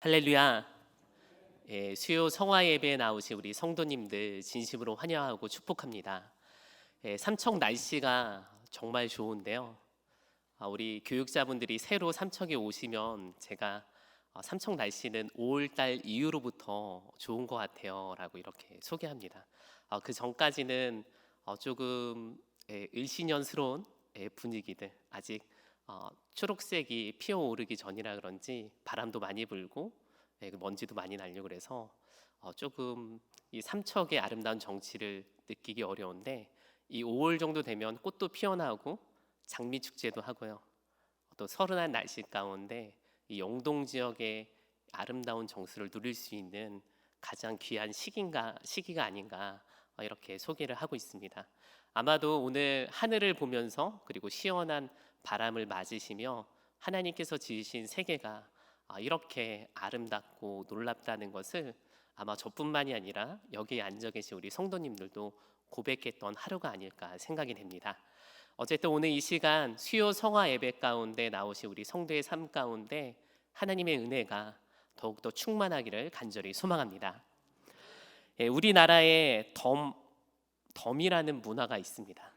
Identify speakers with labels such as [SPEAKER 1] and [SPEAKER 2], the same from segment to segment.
[SPEAKER 1] 할렐루야. 수요 성화 예배에 나오신 우리 성도님들 진심으로 환영하고 축복합니다. 삼척 날씨가 정말 좋은데요. 우리 교육자분들이 새로 삼척에 오시면 제가 삼척 날씨는 5월달 이후로부터 좋은 것 같아요 라고 이렇게 소개합니다. 그 전까지는 조금 을씨년스러운 분위기들, 아직 초록색이 피어오르기 전이라 그런지 바람도 많이 불고 그 먼지도 많이 날려 그래서 조금 이 삼척의 아름다운 정취를 느끼기 어려운데, 이 5월 정도 되면 꽃도 피어나고 장미 축제도 하고요. 또 서른한 날씨 가운데 이 영동 지역의 아름다운 정수를 누릴 수 있는 가장 귀한 시기가 아닌가 이렇게 소개를 하고 있습니다. 아마도 오늘 하늘을 보면서 그리고 시원한 바람을 맞으시며 하나님께서 지으신 세계가 이렇게 아름답고 놀랍다는 것을 아마 저뿐만이 아니라 여기에 앉아 계신 우리 성도님들도 고백했던 하루가 아닐까 생각이 됩니다. 어쨌든 오늘 이 시간 수요 성화 예배 가운데 나오신 우리 성도의 삶 가운데 하나님의 은혜가 더욱더 충만하기를 간절히 소망합니다. 우리나라에 덤이라는 문화가 있습니다.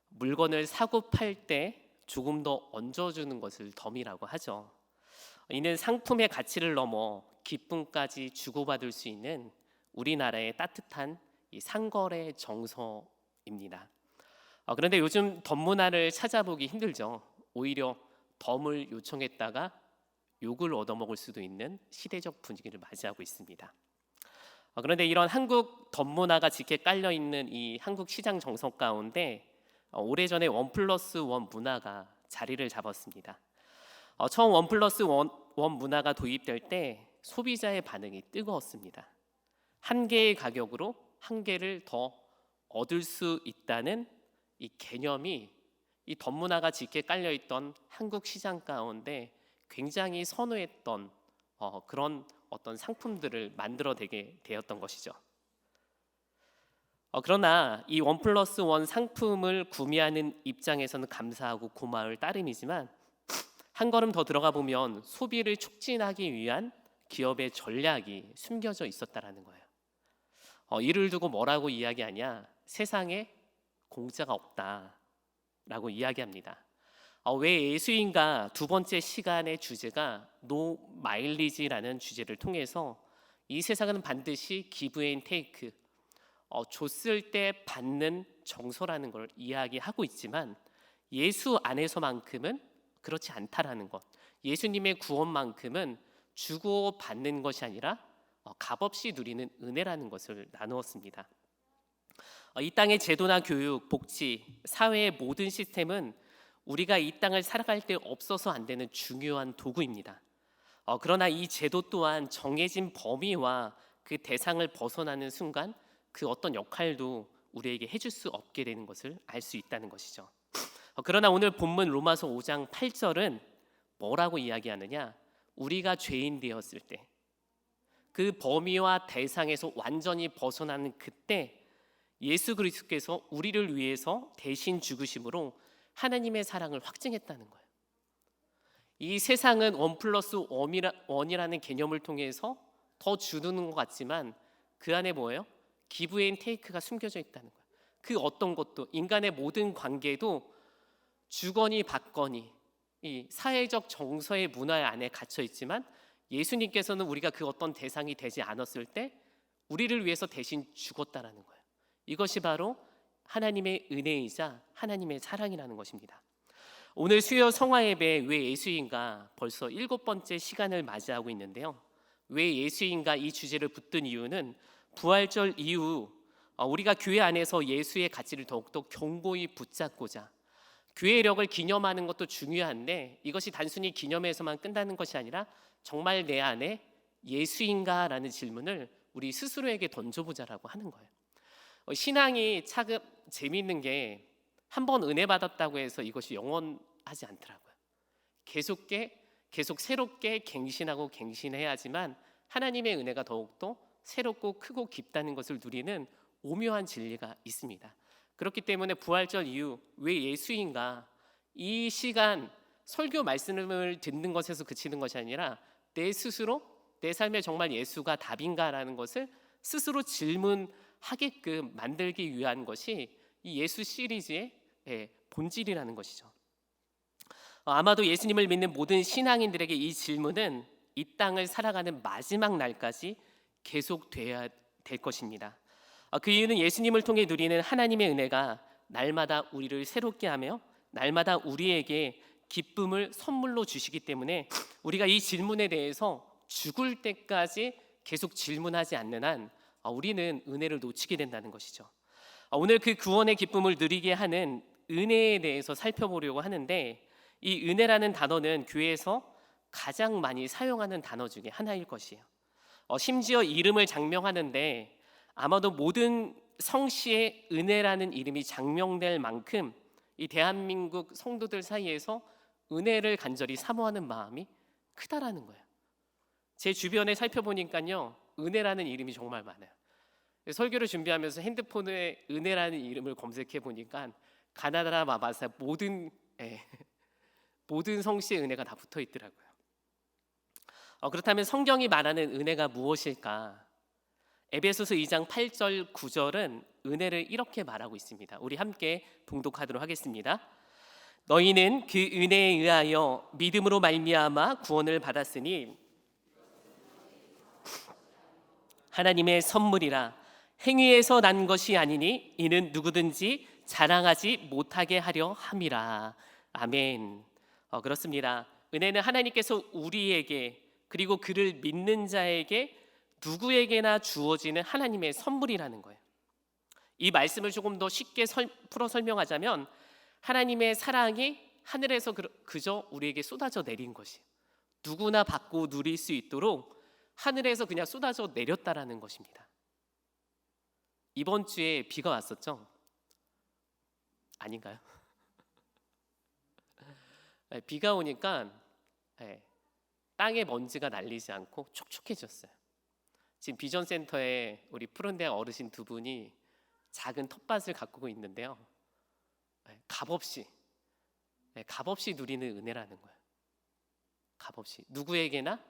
[SPEAKER 1] 물건을 사고 팔 때 조금 더 얹어주는 것을 덤이라고 하죠. 이는 상품의 가치를 넘어 기쁨까지 주고받을 수 있는 우리나라의 따뜻한 이 상거래 정서입니다. 그런데 요즘 덤 문화를 찾아보기 힘들죠. 오히려 덤을 요청했다가 욕을 얻어먹을 수도 있는 시대적 분위기를 맞이하고 있습니다. 그런데 이런 한국 덤 문화가 짙게 깔려 있는 이 한국 시장 정서 가운데 오래전에 1+1 문화가 자리를 잡았습니다. 처음 1+1 문화가 도입될 때 소비자의 반응이 뜨거웠습니다. 한 개의 가격으로 한 개를 더 얻을 수 있다는 이 개념이 이 덤 문화가 짙게 깔려 있던 한국 시장 가운데 굉장히 선호했던 그런 어떤 상품들을 만들어내게 되었던 것이죠. 그러나 이 1+1 상품을 구매하는 입장에서는 감사하고 고마울 따름이지만, 한 걸음 더 들어가 보면 소비를 촉진하기 위한 기업의 전략이 숨겨져 있었다라는 거예요. 이를 두고 뭐라고 이야기하냐? 세상에 공짜가 없다라고 이야기합니다. 왜 예수인가 두 번째 시간의 주제가 노 마일리지라는 주제를 통해서 이 세상은 반드시 기브 앤 테이크, 줬을 때 받는 정서라는 걸 이야기하고 있지만, 예수 안에서만큼은 그렇지 않다라는 것, 예수님의 구원만큼은 주고 받는 것이 아니라 값없이 누리는 은혜라는 것을 나누었습니다. 이 땅의 제도나 교육, 복지, 사회의 모든 시스템은 우리가 이 땅을 살아갈 때 없어서 안 되는 중요한 도구입니다. 그러나 이 제도 또한 정해진 범위와 그 대상을 벗어나는 순간 그 어떤 역할도 우리에게 해줄 수 없게 되는 것을 알 수 있다는 것이죠. 그러나 오늘 본문 로마서 5장 8절은 뭐라고 이야기하느냐? 우리가 죄인 되었을 때, 그 범위와 대상에서 완전히 벗어나는 그때 예수 그리스도께서 우리를 위해서 대신 죽으심으로 하나님의 사랑을 확증했다는 거예요. 이 세상은 1+1이라는 개념을 통해서 더 주는 것 같지만 그 안에 뭐예요? 기브 앤 테이크가 숨겨져 있다는 거예요. 그 어떤 것도, 인간의 모든 관계도 주거니 받거니 이 사회적 정서의 문화 안에 갇혀 있지만, 예수님께서는 우리가 그 어떤 대상이 되지 않았을 때 우리를 위해서 대신 죽었다라는 거예요. 이것이 바로 하나님의 은혜이자 하나님의 사랑이라는 것입니다. 오늘 수요 성화 예배 왜 예수인가 벌써 7번째 시간을 맞이하고 있는데요. 왜 예수인가 이 주제를 붙든 이유는 부활절 이후 우리가 교회 안에서 예수의 가치를 더욱더 견고히 붙잡고자, 교회력을 기념하는 것도 중요한데 이것이 단순히 기념에서만 끝나는 것이 아니라 정말 내 안에 예수인가라는 질문을 우리 스스로에게 던져보자라고 하는 거예요. 신앙이 차급 재미있는 게 한 번 은혜 받았다고 해서 이것이 영원하지 않더라고요. 계속 새롭게 갱신하고 갱신해야지만 하나님의 은혜가 더욱더 새롭고 크고 깊다는 것을 누리는 오묘한 진리가 있습니다. 그렇기 때문에 부활절 이후 왜 예수인가, 이 시간 설교 말씀을 듣는 것에서 그치는 것이 아니라 내 스스로 내 삶에 정말 예수가 답인가라는 것을 스스로 질문하게끔 만들기 위한 것이 이 예수 시리즈의 본질이라는 것이죠. 아마도 예수님을 믿는 모든 신앙인들에게 이 질문은 이 땅을 살아가는 마지막 날까지 계속돼야 될 것입니다. 그 이유는 예수님을 통해 누리는 하나님의 은혜가 날마다 우리를 새롭게 하며 날마다 우리에게 기쁨을 선물로 주시기 때문에 우리가 이 질문에 대해서 죽을 때까지 계속 질문하지 않는 한 우리는 은혜를 놓치게 된다는 것이죠. 오늘 그 구원의 기쁨을 누리게 하는 은혜에 대해서 살펴보려고 하는데, 이 은혜라는 단어는 교회에서 가장 많이 사용하는 단어 중에 하나일 것이에요. 심지어 이름을 장명하는데 아마도 모든 성씨에 은혜라는 이름이 장명될 만큼 이 대한민국 성도들 사이에서 은혜를 간절히 사모하는 마음이 크다라는 거예요. 제 주변에 살펴보니까요, 은혜라는 이름이 정말 많아요. 설교를 준비하면서 핸드폰에 은혜라는 이름을 검색해 보니까 가나다라 마바사 모든 성씨의 은혜가 다 붙어 있더라고요. 그렇다면 성경이 말하는 은혜가 무엇일까? 에베소서 2장 8절 9절은 은혜를 이렇게 말하고 있습니다. 우리 함께 봉독하도록 하겠습니다. 너희는 그 은혜에 의하여 믿음으로 말미암아 구원을 받았으니 하나님의 선물이라. 행위에서 난 것이 아니니 이는 누구든지 자랑하지 못하게 하려 함이라. 아멘. 그렇습니다. 은혜는 하나님께서 우리에게, 그리고 그를 믿는 자에게 누구에게나 주어지는 하나님의 선물이라는 거예요. 이 말씀을 조금 더 쉽게 풀어 설명하자면, 하나님의 사랑이 하늘에서 그저 우리에게 쏟아져 내린 것이, 누구나 받고 누릴 수 있도록 하늘에서 그냥 쏟아져 내렸다라는 것입니다. 이번 주에 비가 왔었죠? 아닌가요? 비가 오니까 땅에 먼지가 날리지 않고 촉촉해졌어요. 지금 비전센터에 우리 푸른대학 어르신 두 분이 작은 텃밭을 가꾸고 있는데요, 값없이 누리는 은혜라는 거예요. 값없이 누구에게나,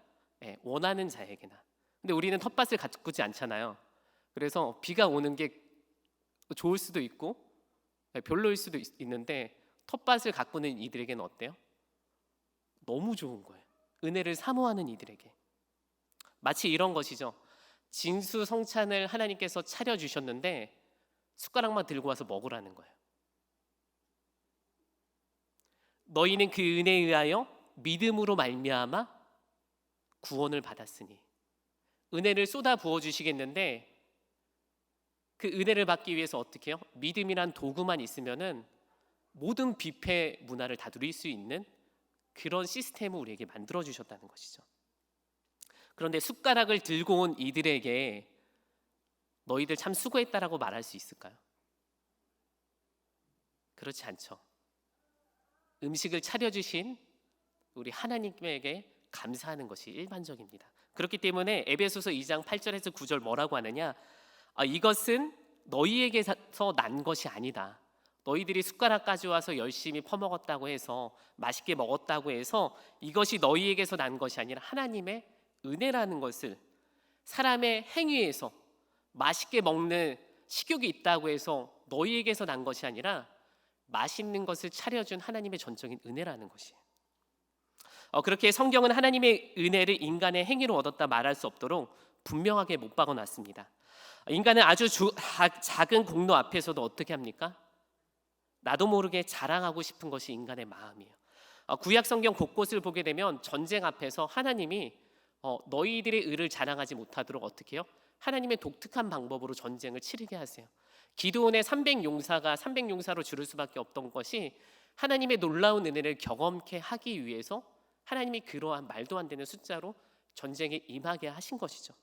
[SPEAKER 1] 원하는 자에게나. 근데 우리는 텃밭을 가꾸지 않잖아요. 그래서 비가 오는 게 좋을 수도 있고 별로일 수도 있는데, 텃밭을 가꾸는 이들에게는 어때요? 너무 좋은 거예요. 은혜를 사모하는 이들에게. 마치 이런 것이죠. 진수성찬을 하나님께서 차려주셨는데 숟가락만 들고 와서 먹으라는 거예요. 너희는 그 은혜에 의하여 믿음으로 말미암아 구원을 받았으니. 은혜를 쏟아 부어 주시겠는데 그 은혜를 받기 위해서 어떻게 해요? 믿음이란 도구만 있으면은 모든 뷔페 문화를 다 누릴 수 있는 그런 시스템을 우리에게 만들어 주셨다는 것이죠. 그런데 숟가락을 들고 온 이들에게 너희들 참 수고했다라고 말할 수 있을까요? 그렇지 않죠. 음식을 차려주신 우리 하나님에게 감사하는 것이 일반적입니다. 그렇기 때문에 에베소서 2장 8절에서 9절 뭐라고 하느냐? 이것은 너희에게서 난 것이 아니다. 너희들이 숟가락 가져와서 열심히 퍼먹었다고 해서, 맛있게 먹었다고 해서 이것이 너희에게서 난 것이 아니라 하나님의 은혜라는 것을, 사람의 행위에서 맛있게 먹는 식욕이 있다고 해서 너희에게서 난 것이 아니라 맛있는 것을 차려준 하나님의 전적인 은혜라는 것이에요. 그렇게 성경은 하나님의 은혜를 인간의 행위로 얻었다 말할 수 없도록 분명하게 못 박아놨습니다. 인간은 아주 작은 공로 앞에서도 어떻게 합니까? 나도 모르게 자랑하고 싶은 것이 인간의 마음이에요. 구약 성경 곳곳을 보게 되면 전쟁 앞에서 하나님이 너희들의 의를 자랑하지 못하도록 어떻게 해요? 하나님의 독특한 방법으로 전쟁을 치르게 하세요. 기드온의 300용사로 줄을 수밖에 없던 것이 하나님의 놀라운 은혜를 경험케 하기 위해서 하나님이 그러한 말도 안 되는 숫자로 전쟁에 임하게 하신 것이죠.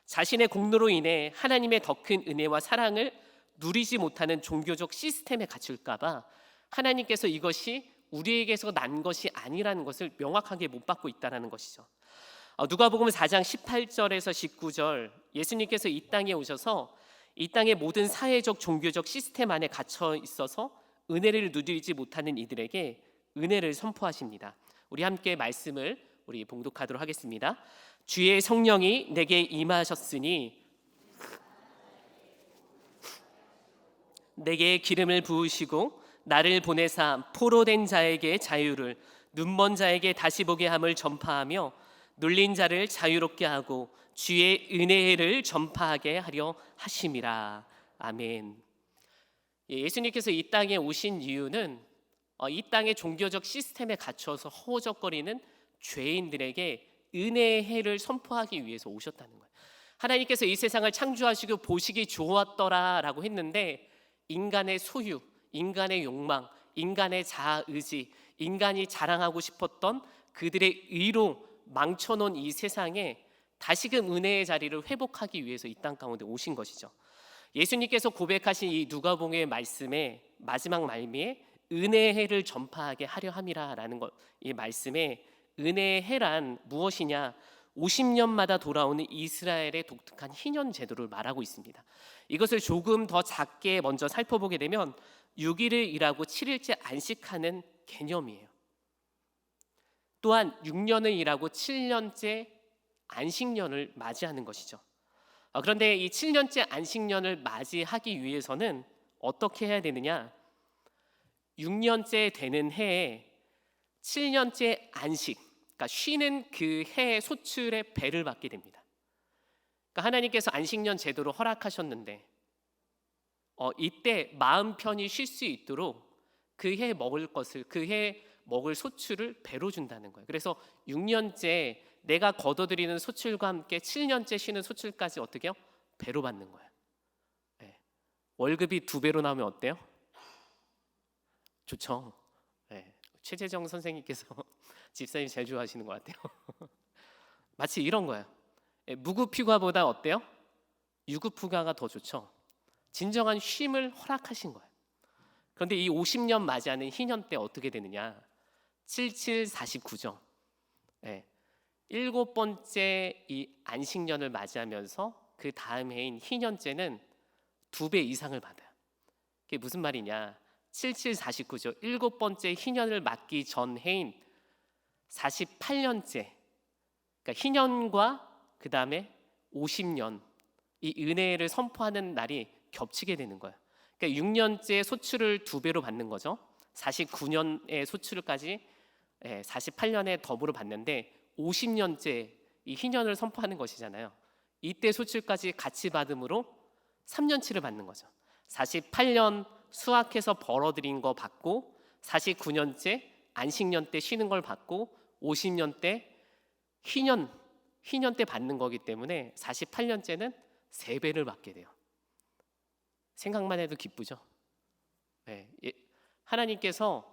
[SPEAKER 1] 자신의 공로로 인해 하나님의 더 큰 은혜와 사랑을 누리지 못하는 종교적 시스템에 갇힐까 봐 하나님께서 이것이 우리에게서 난 것이 아니라는 것을 명확하게 못 받고 있다는 것이죠. 누가복음 4장 18절에서 19절, 예수님께서 이 땅에 오셔서 이 땅의 모든 사회적 종교적 시스템 안에 갇혀 있어서 은혜를 누리지 못하는 이들에게 은혜를 선포하십니다. 우리 함께 말씀을 우리 봉독하도록 하겠습니다. 주의 성령이 내게 임하셨으니 내게 기름을 부으시고 나를 보내사 포로된 자에게 자유를, 눈먼 자에게 다시 보게 함을 전파하며 눌린 자를 자유롭게 하고 주의 은혜를 전파하게 하려 하심이라. 아멘. 예수님께서 이 땅에 오신 이유는 이 땅의 종교적 시스템에 갇혀서 허우적거리는 죄인들에게 은혜의 해를 선포하기 위해서 오셨다는 거예요. 하나님께서 이 세상을 창조하시고 보시기 좋았더라라고 했는데 인간의 소유, 인간의 욕망, 인간의 자아 의지, 인간이 자랑하고 싶었던 그들의 의로 망쳐놓은 이 세상에 다시금 은혜의 자리를 회복하기 위해서 이 땅 가운데 오신 것이죠. 예수님께서 고백하신 이 누가복음의 말씀의 마지막 말미에 은혜의 해를 전파하게 하려 함이라라는 것, 이 말씀에 은혜의 해란 무엇이냐? 50년마다 돌아오는 이스라엘의 독특한 희년 제도를 말하고 있습니다. 이것을 조금 더 작게 먼저 살펴보게 되면 6일을 일하고 7일째 안식하는 개념이에요. 또한 6년을 일하고 7년째 안식년을 맞이하는 것이죠. 그런데 이 7년째 안식년을 맞이하기 위해서는 어떻게 해야 되느냐? 6년째 되는 해에 7년째 안식, 그러니까 쉬는 그 해의 소출의 배를 받게 됩니다. 그러니까 하나님께서 안식년 제도를 허락하셨는데 이때 마음 편히 쉴 수 있도록 그 해 먹을 것을, 그 해 먹을 소출을 배로 준다는 거예요. 그래서 6년째 내가 거둬들이는 소출과 함께 7년째 쉬는 소출까지 어떻게 해요? 배로 받는 거예요. 네. 월급이 2배로 나오면 어때요? 좋죠. 네. 최재정 선생님께서 집사님 제일 좋아하시는 것 같아요. 마치 이런 거예요. 무급휴가보다 어때요? 유급휴가가 더 좋죠. 진정한 쉼을 허락하신 거예요. 그런데 이 50년 맞이하는 희년 때 어떻게 되느냐? 7749죠. 네. 7번째 이 안식년을 맞이하면서 그 다음 해인 희년째는 2배 이상을 받아요. 그게 무슨 말이냐? 7749죠. 7번째 희년을 맞기 전 해인 48년째, 그러니까 희년과 그 다음에 50년 이 은혜를 선포하는 날이 겹치게 되는 거예요. 그러니까 6년째 소출을 2배로 받는 거죠. 49년의 소출까지 48년에 더불어 받는데 50년째 이 희년을 선포하는 것이잖아요. 이때 소출까지 같이 받음으로 3년치를 받는 거죠. 48년 수확해서 벌어들인 거 받고 49년째 안식년 때 쉬는 걸 받고 50년 때 희년 때 받는 거기 때문에 48년째는 3배를 받게 돼요. 생각만 해도 기쁘죠. 네, 하나님께서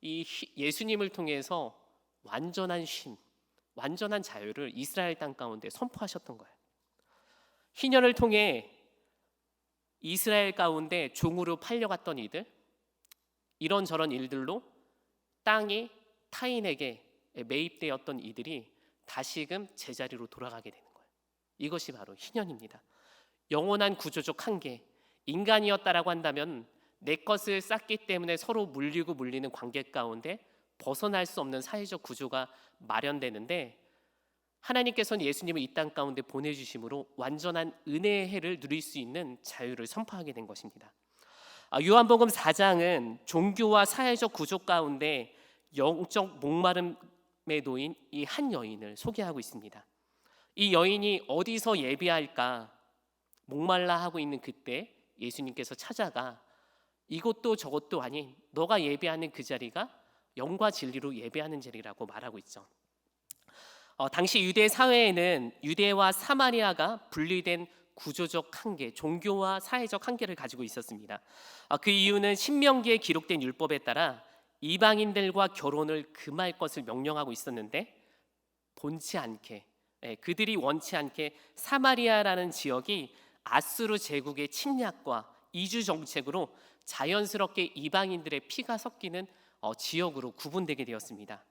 [SPEAKER 1] 이 예수님을 통해서 완전한 쉼, 완전한 자유를 이스라엘 땅 가운데 선포하셨던 거예요. 희년을 통해 이스라엘 가운데 종으로 팔려갔던 이들, 이런저런 일들로 땅이 타인에게 매입되었던 이들이 다시금 제자리로 돌아가게 되는 거예요. 이것이 바로 희년입니다. 영원한 구조적 한계, 인간이었다라고 한다면 내 것을 쌓기 때문에 서로 물리고 물리는 관계 가운데 벗어날 수 없는 사회적 구조가 마련되는데 하나님께서는 예수님을 이 땅 가운데 보내주심으로 완전한 은혜의 해를 누릴 수 있는 자유를 선포하게 된 것입니다. 요한복음 4장은 종교와 사회적 구조 가운데 영적 목마름에 놓인 이 한 여인을 소개하고 있습니다. 이 여인이 어디서 예배할까 목말라 하고 있는 그때 예수님께서 찾아가 이것도 저것도 아닌 너가 예배하는 그 자리가 영과 진리로 예배하는 자리라고 말하고 있죠. 당시 유대 사회에는 유대와 사마리아가 분리된 구조적 한계, 종교와 사회적 한계를 가지고 있었습니다. 그 이유는 신명기에 기록된 율법에 따라 이방인들과 결혼을 금할 것을 명령하고 있었는데 본치 않게, 그들이 원치 않게 사마리아라는 지역이 아수르 제국의 침략과 이주 정책으로 자연스럽게 이방인들의 피가 섞이는 지역으로 구분되게 되었습니다.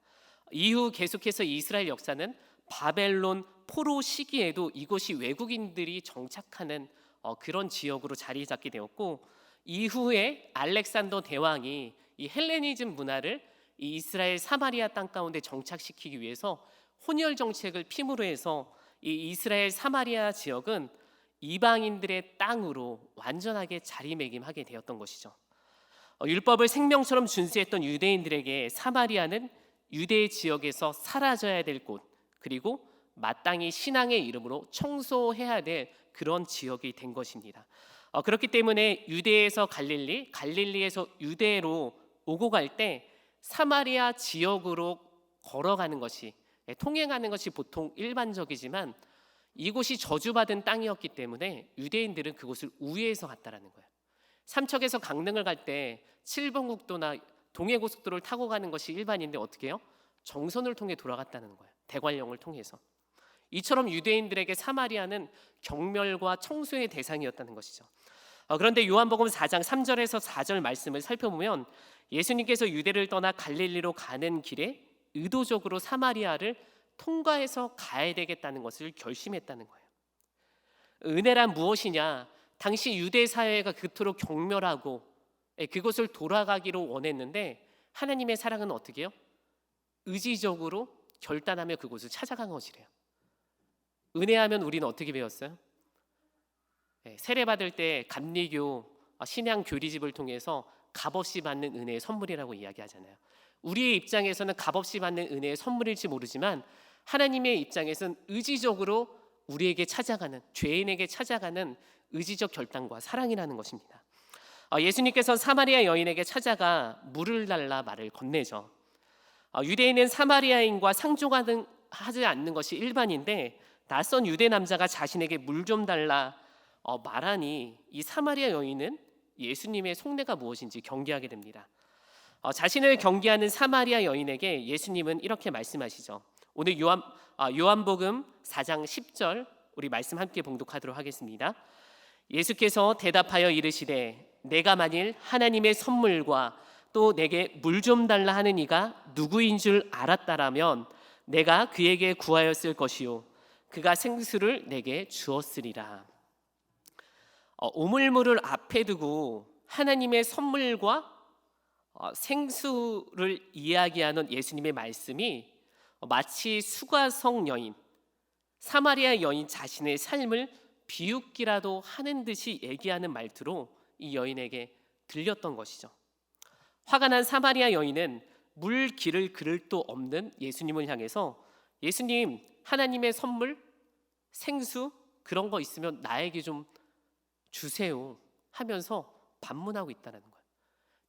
[SPEAKER 1] 이후 계속해서 이스라엘 역사는 바벨론 포로 시기에도 이곳이 외국인들이 정착하는 그런 지역으로 자리 잡게 되었고 이후에 알렉산더 대왕이 이 헬레니즘 문화를 이 이스라엘 사마리아 땅 가운데 정착시키기 위해서 혼혈 정책을 필요로 해서 이 이스라엘 사마리아 지역은 이방인들의 땅으로 완전하게 자리매김하게 되었던 것이죠. 율법을 생명처럼 준수했던 유대인들에게 사마리아는 유대 지역에서 사라져야 될 곳, 그리고 마땅히 신앙의 이름으로 청소해야 될 그런 지역이 된 것입니다. 그렇기 때문에 유대에서 갈릴리, 갈릴리에서 유대로 오고 갈 때 사마리아 지역으로 걸어가는 것이, 통행하는 것이 보통 일반적이지만 이곳이 저주받은 땅이었기 때문에 유대인들은 그곳을 우회해서 갔다라는 거예요. 삼척에서 강릉을 갈 때 7번 국도나 동해고속도로를 타고 가는 것이 일반인데 어떻게 해요? 정선을 통해 돌아갔다는 거예요. 대관령을 통해서. 이처럼 유대인들에게 사마리아는 경멸과 청소의 대상이었다는 것이죠. 그런데 요한복음 4장 3절에서 4절 말씀을 살펴보면 예수님께서 유대를 떠나 갈릴리로 가는 길에 의도적으로 사마리아를 통과해서 가야 되겠다는 것을 결심했다는 거예요. 은혜란 무엇이냐? 당시 유대 사회가 그토록 경멸하고 그곳을 돌아가기로 원했는데 하나님의 사랑은 어떻게 해요? 의지적으로 결단하며 그곳을 찾아간 것이래요. 은혜하면 우리는 어떻게 배웠어요? 세례받을 때 감리교 신양 교리집을 통해서 값없이 받는 은혜의 선물이라고 이야기하잖아요. 우리의 입장에서는 값없이 받는 은혜의 선물일지 모르지만 하나님의 입장에서는 의지적으로 우리에게 찾아가는, 죄인에게 찾아가는 의지적 결단과 사랑이라는 것입니다. 예수님께서 사마리아 여인에게 찾아가 물을 달라 말을 건네죠. 유대인은 사마리아인과 상종하지 않는 것이 일반인데 낯선 유대 남자가 자신에게 물 좀 달라 말하니 이 사마리아 여인은 예수님의 속내가 무엇인지 경계하게 됩니다. 자신을 경계하는 사마리아 여인에게 예수님은 이렇게 말씀하시죠. 오늘 요한복음 4장 10절 우리 말씀 함께 봉독하도록 하겠습니다. 예수께서 대답하여 이르시되 내가 만일 하나님의 선물과 또 내게 물 좀 달라 하는 이가 누구인 줄 알았다라면 내가 그에게 구하였을 것이요 그가 생수를 내게 주었으리라. 오물물을 앞에 두고 하나님의 선물과 생수를 이야기하는 예수님의 말씀이 마치 수가성 여인, 사마리아 여인 자신의 삶을 비웃기라도 하는 듯이 얘기하는 말투로 이 여인에게 들렸던 것이죠. 화가 난 사마리아 여인은 물 기를 그를 도 없는 예수님을 향해서 예수님, 하나님의 선물, 생수 그런 거 있으면 나에게 좀 주세요 하면서 반문하고 있다는 거예요.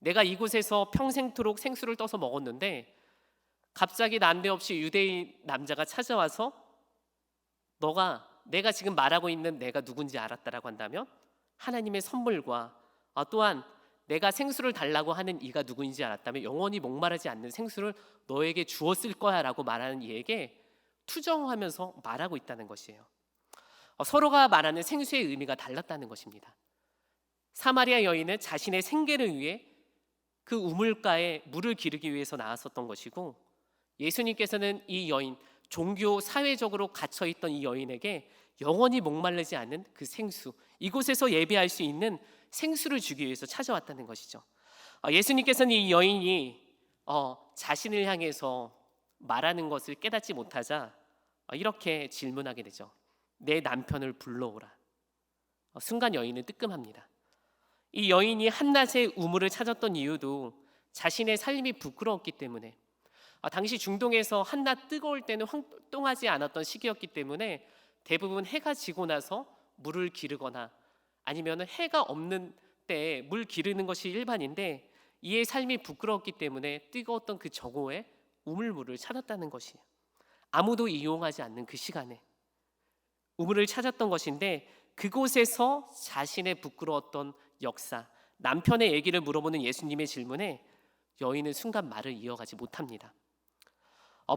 [SPEAKER 1] 내가 이곳에서 평생토록 생수를 떠서 먹었는데 갑자기 난데없이 유대인 남자가 찾아와서 내가 지금 말하고 있는 내가 누군지 알았다라고 한다면 하나님의 선물과 또한 내가 생수를 달라고 하는 이가 누구인지 알았다면 영원히 목마르지 않는 생수를 너에게 주었을 거야 라고 말하는 이에게 투정하면서 말하고 있다는 것이에요. 서로가 말하는 생수의 의미가 달랐다는 것입니다. 사마리아 여인은 자신의 생계를 위해 그 우물가에 물을 기르기 위해서 나왔었던 것이고 예수님께서는 이 여인, 종교 사회적으로 갇혀있던 이 여인에게 영원히 목마르지 않는 그 생수, 이곳에서 예배할 수 있는 생수를 주기 위해서 찾아왔다는 것이죠. 예수님께서는 이 여인이 자신을 향해서 말하는 것을 깨닫지 못하자 이렇게 질문하게 되죠. 내 남편을 불러오라. 순간 여인은 뜨끔합니다. 이 여인이 한낮에 우물을 찾았던 이유도 자신의 삶이 부끄러웠기 때문에 당시 중동에서 한낮 뜨거울 때는 활동하지 않았던 시기였기 때문에 대부분 해가 지고 나서 물을 기르거나 아니면 해가 없는 때에 물 기르는 것이 일반인데 이의 삶이 부끄러웠기 때문에 뜨거웠던 그 저고에 우물물을 찾았다는 것이에요. 아무도 이용하지 않는 그 시간에 우물을 찾았던 것인데 그곳에서 자신의 부끄러웠던 역사, 남편의 얘기를 물어보는 예수님의 질문에 여인은 순간 말을 이어가지 못합니다.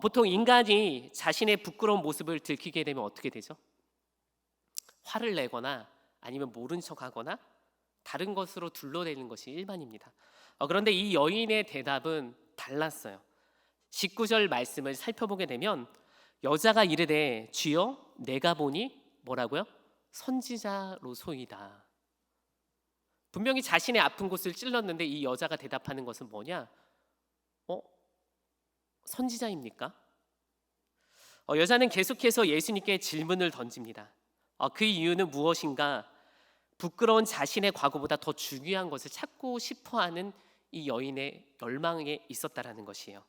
[SPEAKER 1] 보통 인간이 자신의 부끄러운 모습을 들키게 되면 어떻게 되죠? 화를 내거나 아니면 모른 척하거나 다른 것으로 둘러대는 것이 일반입니다. 그런데 이 여인의 대답은 달랐어요. 19절 말씀을 살펴보게 되면 여자가 이르되 주여 내가 보니 뭐라고요? 선지자로소이다. 분명히 자신의 아픈 곳을 찔렀는데 이 여자가 대답하는 것은 뭐냐? 선지자입니까? 여자는 계속해서 예수님께 질문을 던집니다. 그 이유는 무엇인가? 부끄러운 자신의 과거보다 더 중요한 것을 찾고 싶어하는 이 여인의 열망에 있었다라는 것이에요.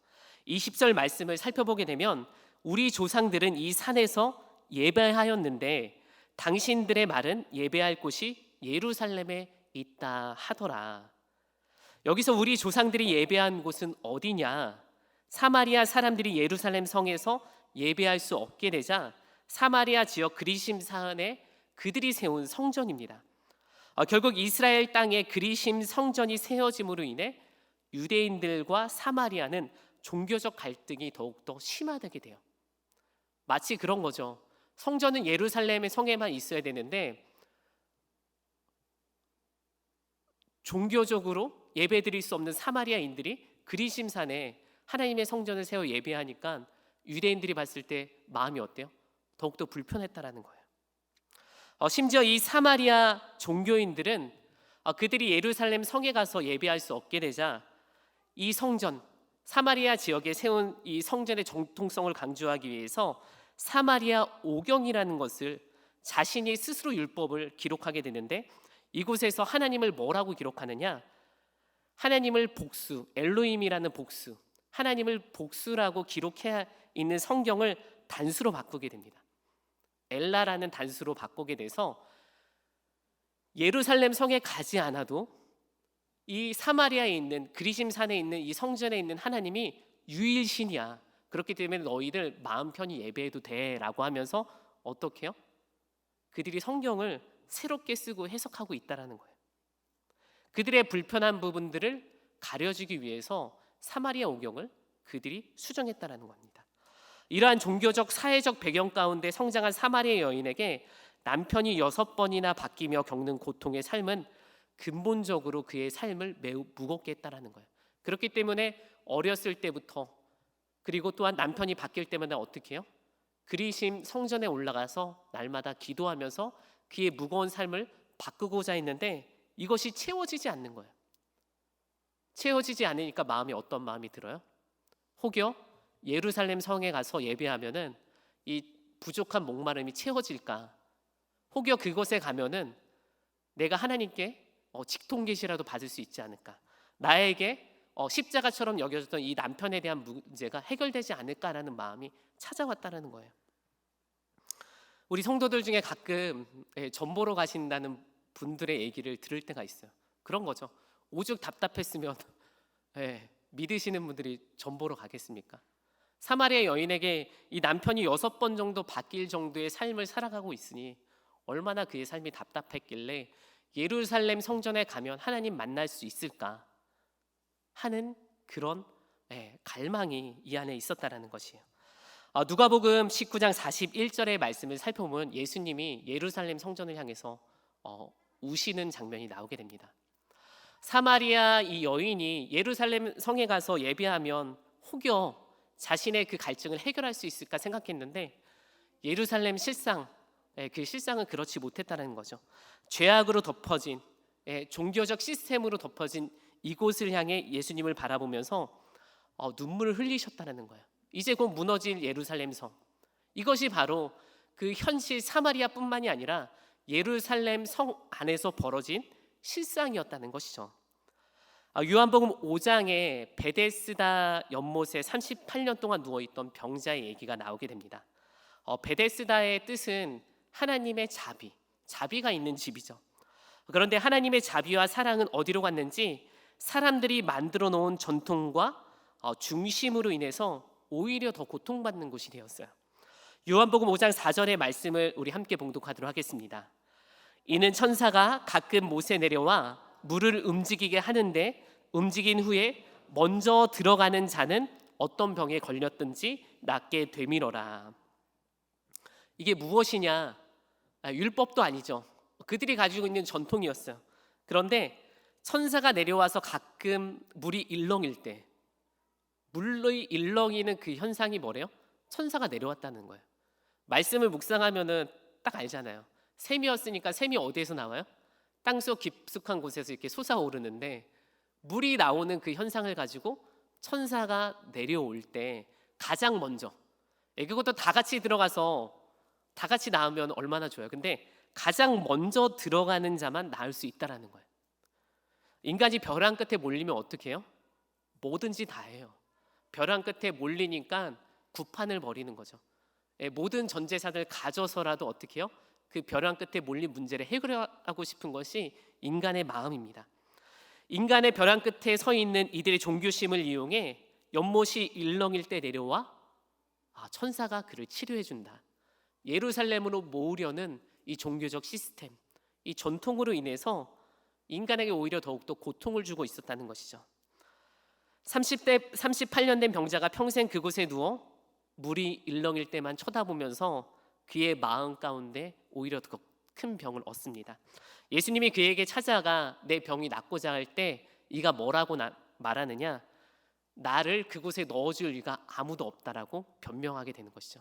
[SPEAKER 1] 20절 말씀을 살펴보게 되면 우리 조상들은 이 산에서 예배하였는데 당신들의 말은 예배할 곳이 예루살렘에 있다 하더라. 여기서 우리 조상들이 예배한 곳은 어디냐? 사마리아 사람들이 예루살렘 성에서 예배할 수 없게 되자 사마리아 지역 그리심 산에 그들이 세운 성전입니다. 결국 이스라엘 땅에 그리심 성전이 세워짐으로 인해 유대인들과 사마리아는 종교적 갈등이 더욱더 심화되게 돼요. 마치 그런 거죠. 성전은 예루살렘의 성에만 있어야 되는데 종교적으로 예배드릴 수 없는 사마리아인들이 그리심산에 하나님의 성전을 세워 예배하니까 유대인들이 봤을 때 마음이 어때요? 더욱더 불편했다라는 거예요. 심지어 이 사마리아 종교인들은 그들이 예루살렘 성에 가서 예배할 수 없게 되자 이 성전, 사마리아 지역에 세운 이 성전의 정통성을 강조하기 위해서 사마리아 오경이라는 것을 자신이 스스로 율법을 기록하게 되는데 이곳에서 하나님을 뭐라고 기록하느냐? 하나님을 복수, 엘로힘이라는 복수, 하나님을 복수라고 기록해야 있는 성경을 단수로 바꾸게 됩니다. 엘라라는 단수로 바꾸게 돼서 예루살렘 성에 가지 않아도 이 사마리아에 있는 그리심산에 있는 이 성전에 있는 하나님이 유일신이야. 그렇기 때문에 너희들 마음 편히 예배해도 돼라고 하면서 어떻게 해요? 그들이 성경을 새롭게 쓰고 해석하고 있다라는 거예요. 그들의 불편한 부분들을 가려주기 위해서 사마리아 오경을 그들이 수정했다라는 겁니다. 이러한 종교적 사회적 배경 가운데 성장한 사마리아 여인에게 남편이 6번이나 바뀌며 겪는 고통의 삶은 근본적으로 그의 삶을 매우 무겁게 했다라는 거예요. 그렇기 때문에 어렸을 때부터 그리고 또한 남편이 바뀔 때마다 어떻게 해요? 그리심 성전에 올라가서 날마다 기도하면서 그의 무거운 삶을 바꾸고자 했는데 이것이 채워지지 않는 거예요. 채워지지 않으니까 마음이 어떤 마음이 들어요? 혹여 예루살렘 성에 가서 예배하면은 이 부족한 목마름이 채워질까? 혹여 그곳에 가면은 내가 하나님께 직통 계시라도 받을 수 있지 않을까? 나에게 십자가처럼 여겨졌던 이 남편에 대한 문제가 해결되지 않을까라는 마음이 찾아왔다는 거예요. 우리 성도들 중에 가끔 전 보러 가신다는 분들의 얘기를 들을 때가 있어요. 그런 거죠. 오죽 답답했으면 믿으시는 분들이 전 보러 가겠습니까? 사마리아 여인에게 이 남편이 6번 정도 바뀔 정도의 삶을 살아가고 있으니 얼마나 그의 삶이 답답했길래 예루살렘 성전에 가면 하나님 만날 수 있을까 하는 그런 갈망이 이 안에 있었다라는 것이에요. 누가복음 19장 41절의 말씀을 살펴보면 예수님이 예루살렘 성전을 향해서 우시는 장면이 나오게 됩니다. 사마리아 이 여인이 예루살렘 성에 가서 예배하면 혹여 자신의 그 갈증을 해결할 수 있을까 생각했는데 예루살렘 실상, 그 실상은 그렇지 못했다는 거죠. 죄악으로 덮어진 종교적 시스템으로 덮어진 이곳을 향해 예수님을 바라보면서 눈물을 흘리셨다는 거예요. 이제 곧 무너질 예루살렘 성, 이것이 바로 그 현실 사마리아뿐만이 아니라 예루살렘 성 안에서 벌어진 실상이었다는 것이죠. 요한복음 5장에 베데스다 연못에 38년 동안 누워있던 병자의 얘기가 나오게 됩니다. 베데스다의 뜻은 하나님의 자비가 있는 집이죠. 그런데 하나님의 자비와 사랑은 어디로 갔는지 사람들이 만들어 놓은 전통과 중심으로 인해서 오히려 더 고통받는 곳이 되었어요. 요한복음 5장 4절의 말씀을 우리 함께 봉독하도록 하겠습니다. 이는 천사가 가끔 못에 내려와 물을 움직이게 하는데 움직인 후에 먼저 들어가는 자는 어떤 병에 걸렸든지 낫게 되밀어라. 이게 무엇이냐? 율법도 아니죠. 그들이 가지고 있는 전통이었어요. 그런데 천사가 내려와서 가끔 물이 일렁일 때, 물이 일렁이는 그 현상이 뭐래요? 천사가 내려왔다는 거예요. 말씀을 묵상하면은 딱 알잖아요. 샘이었으니까 샘이 어디에서 나와요? 땅속 깊숙한 곳에서 이렇게 솟아오르는데 물이 나오는 그 현상을 가지고 천사가 내려올 때 가장 먼저 그것도 다 같이 들어가서 다 같이 나오면 얼마나 좋아요. 근데 가장 먼저 들어가는 자만 나을 수 있다라는 거예요. 인간이 벼랑 끝에 몰리면 어떻게 해요? 뭐든지 다 해요. 벼랑 끝에 몰리니까 구판을 벌이는 거죠. 모든 전 재산을 가져서라도 어떻게 해요? 그 벼랑 끝에 몰린 문제를 해결하고 싶은 것이 인간의 마음입니다. 인간의 벼랑 끝에 서 있는 이들의 종교심을 이용해 연못이 일렁일 때 내려와 천사가 그를 치료해 준다. 예루살렘으로 모으려는 이 종교적 시스템, 이 전통으로 인해서 인간에게 오히려 더욱더 고통을 주고 있었다는 것이죠. 38년 된 병자가 평생 그곳에 누워 물이 일렁일 때만 쳐다보면서 그의 마음 가운데 오히려 더 큰 병을 얻습니다. 예수님이 그에게 찾아가 내 병이 낫고자 할 때 이가 뭐라고 말하느냐? 나를 그곳에 넣어줄 리가 아무도 없다라고 변명하게 되는 것이죠.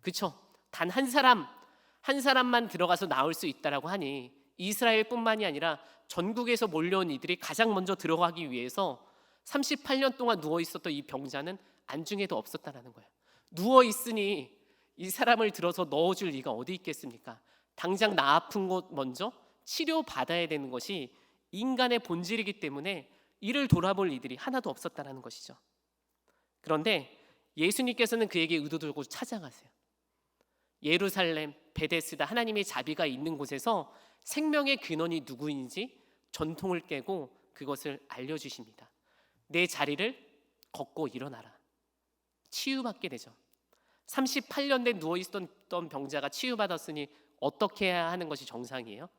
[SPEAKER 1] 그렇죠? 단 한 사람만 들어가서 나올 수 있다라고 하니 이스라엘뿐만이 아니라 전국에서 몰려온 이들이 가장 먼저 들어가기 위해서 38년 동안 누워 있었던 이 병자는 안중에도 없었다라는 거예요. 누워 있으니 이 사람을 들어서 넣어줄 리가 어디 있겠습니까? 당장 나 아픈 곳 먼저 치료받아야 되는 것이 인간의 본질이기 때문에 이를 돌아볼 이들이 하나도 없었다라는 것이죠. 그런데 예수님께서는 그에게 의도들고 찾아가세요. 예루살렘, 베데스다, 하나님의 자비가 있는 곳에서 생명의 근원이 누구인지 전통을 깨고 그것을 알려주십니다. 내 자리를 걷고 일어나라. 치유받게 되죠. 38년 된 누워있었던 병자가 치유받았으니 어떻게 해야 하는 것이 정상이에요?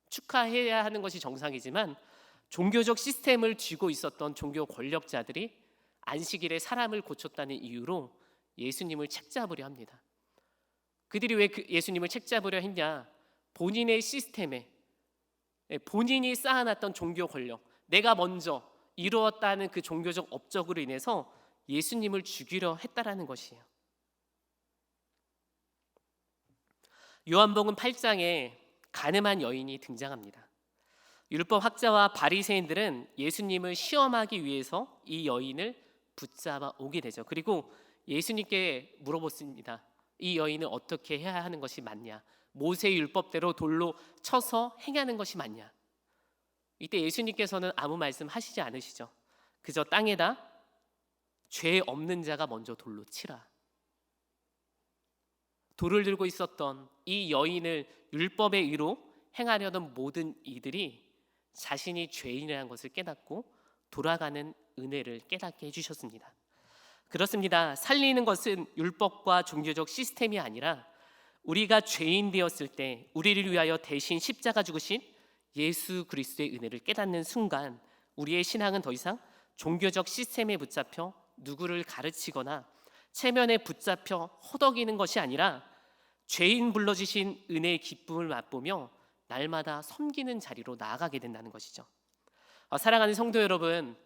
[SPEAKER 1] 축하해야 하는 것이 정상이지만 종교적 시스템을 쥐고 있었던 종교 권력자들이 안식일에 사람을 고쳤다는 이유로 예수님을 책잡으려 합니다. 그들이 왜 예수님을 책잡으려 했냐? 본인의 시스템에 본인이 쌓아놨던 종교 권력, 내가 먼저 이루었다는 그 종교적 업적으로 인해서 예수님을 죽이려 했다라는 것이에요. 요한복음 8장에 가늠한 여인이 등장합니다. 율법 학자와 바리새인들은 예수님을 시험하기 위해서 이 여인을 붙잡아 오게 되죠. 그리고 예수님께 물어보습니다. 이 여인은 어떻게 해야 하는 것이 맞냐? 모세 율법대로 돌로 쳐서 행하는 것이 맞냐? 이때 예수님께서는 아무 말씀 하시지 않으시죠. 그저 땅에다 죄 없는 자가 먼저 돌로 치라. 돌을 들고 있었던 이 여인을 율법의 의로 행하려던 모든 이들이 자신이 죄인이라는 것을 깨닫고 돌아가는 은혜를 깨닫게 해주셨습니다. 그렇습니다. 살리는 것은 율법과 종교적 시스템이 아니라 우리가 죄인 되었을 때 우리를 위하여 대신 십자가 죽으신 예수 그리스도의 은혜를 깨닫는 순간 우리의 신앙은 더 이상 종교적 시스템에 붙잡혀 누구를 가르치거나 체면에 붙잡혀 허덕이는 것이 아니라 죄인 불러주신 은혜의 기쁨을 맛보며 날마다 섬기는 자리로 나아가게 된다는 것이죠. 사랑하는 성도 여러분,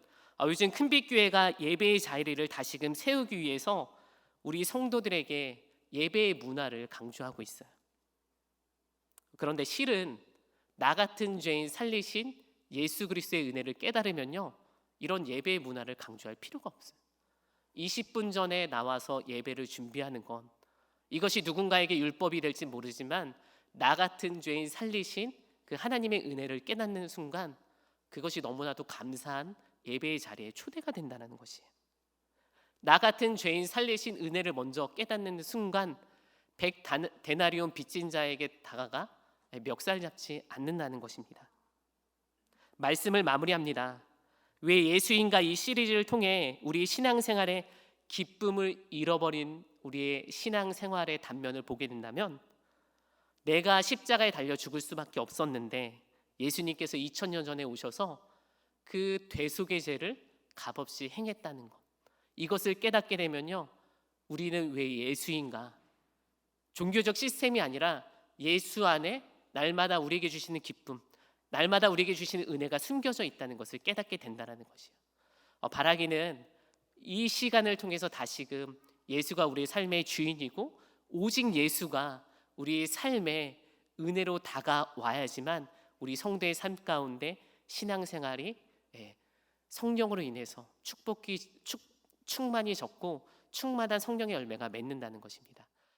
[SPEAKER 1] 요즘 큰빛교회가 예배의 자리를 다시금 세우기 위해서 우리 성도들에게 예배의 문화를 강조하고 있어요. 그런데 실은 나 같은 죄인 살리신 예수 그리스도의 은혜를 깨달으면요, 이런 예배의 문화를 강조할 필요가 없어요. 20분 전에 나와서 예배를 준비하는 건 이것이 누군가에게 율법이 될지 모르지만 나 같은 죄인 살리신 그 하나님의 은혜를 깨닫는 순간 그것이 너무나도 감사한 예배의 자리에 초대가 된다는 것이에요. 나 같은 죄인 살리신 은혜를 먼저 깨닫는 순간 100데나리온 빚진 자에게 다가가 멱살 잡지 않는다는 것입니다. 말씀을 마무리합니다. 왜 예수인가 이 시리즈를 통해 우리 신앙생활의 기쁨을 잃어버린 우리의 신앙생활의 단면을 보게 된다면 내가 십자가에 달려 죽을 수밖에 없었는데 예수님께서 2000년 전에 오셔서 그 대속의 죄를 값없이 행했다는 것, 이것을 깨닫게 되면요, 우리는 왜 예수인가? 종교적 시스템이 아니라 예수 안에 날마다 우리에게 주시는 기쁨, 날마다 우리에게 주시는 은혜가 숨겨져 있다는 것을 깨닫게 된다는 것이에요. 바라기는 이 시간을 통해서 다시금 예수가 우리의 삶의 주인이고 오직 예수가 우리의 삶에 은혜로 다가와야지만 우리 성도의 삶 가운데 신앙생활이 성령으로 인해서 충만이 졌고 충만한 성령의 열매가 맺는다는 것입니다.